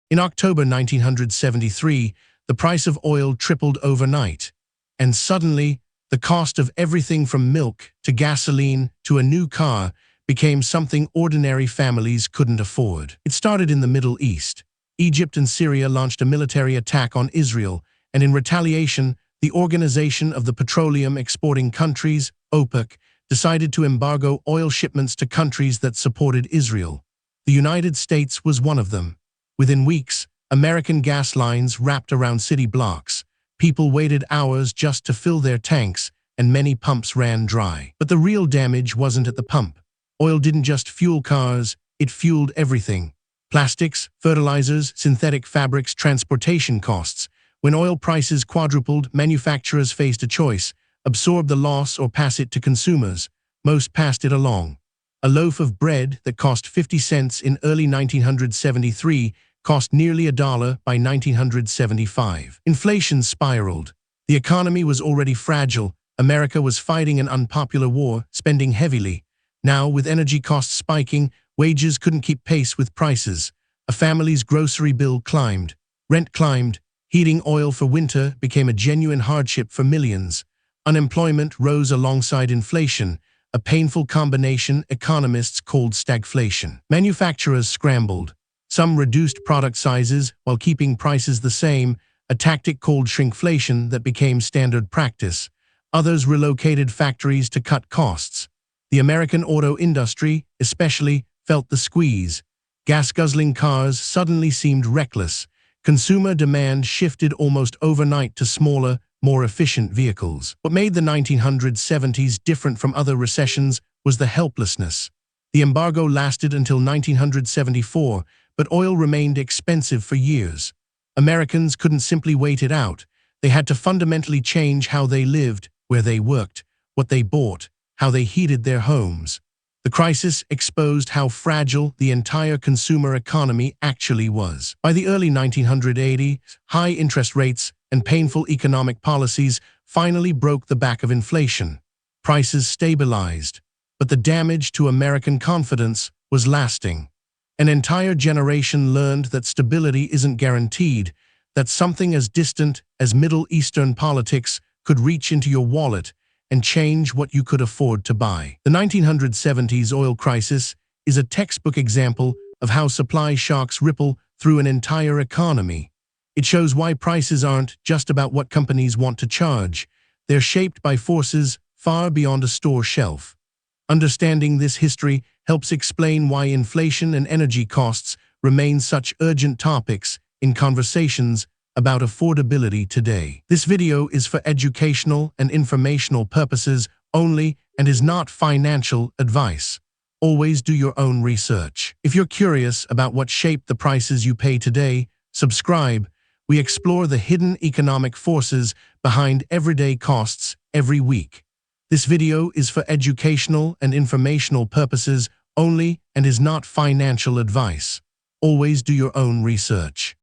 In October 1973, the price of oil tripled overnight, and suddenly, the cost of everything from milk to gasoline to a new car became something ordinary families couldn't afford. It started in the Middle East. Egypt and Syria launched a military attack on Israel, and in retaliation, the Organization of the Petroleum Exporting Countries, OPEC, decided to embargo oil shipments to countries that supported Israel. The United States was one of them. Within weeks, American gas lines wrapped around city blocks. People waited hours just to fill their tanks, and many pumps ran dry. But the real damage wasn't at the pump. Oil didn't just fuel cars, it fueled everything. Plastics, fertilizers, synthetic fabrics, transportation costs. When oil prices quadrupled, manufacturers faced a choice: absorb the loss or pass it to consumers. Most passed it along. A loaf of bread that cost 50 cents in early 1973 cost nearly $1 by 1975. Inflation spiraled. The economy was already fragile. America was fighting an unpopular war, spending heavily. Now, with energy costs spiking, wages couldn't keep pace with prices. A family's grocery bill climbed. Rent climbed. Heating oil for winter became a genuine hardship for millions. Unemployment rose alongside inflation, a painful combination economists called stagflation. Manufacturers scrambled. Some reduced product sizes while keeping prices the same, a tactic called shrinkflation that became standard practice. Others relocated factories to cut costs. The American auto industry, especially, felt the squeeze. Gas-guzzling cars suddenly seemed reckless. Consumer demand shifted almost overnight to smaller, more efficient vehicles. What made the 1970s different from other recessions was the helplessness. The embargo lasted until 1974, but oil remained expensive for years. Americans couldn't simply wait it out. They had to fundamentally change how they lived, where they worked, what they bought, how they heated their homes. The crisis exposed how fragile the entire consumer economy actually was. By the early 1980s, high interest rates and painful economic policies finally broke the back of inflation. Prices stabilized, but the damage to American confidence was lasting. An entire generation learned that stability isn't guaranteed, that something as distant as Middle Eastern politics could reach into your wallet and change what you could afford to buy. The 1970s oil crisis is a textbook example of how supply shocks ripple through an entire economy. It shows why prices aren't just about what companies want to charge. They're shaped by forces far beyond a store shelf. Understanding this history helps explain why inflation and energy costs remain such urgent topics in conversations about affordability today. This video is for educational and informational purposes only and is not financial advice. Always do your own research. If you're curious about what shaped the prices you pay today, subscribe. We explore the hidden economic forces behind everyday costs every week. This video is for educational and informational purposes only and is not financial advice. Always do your own research.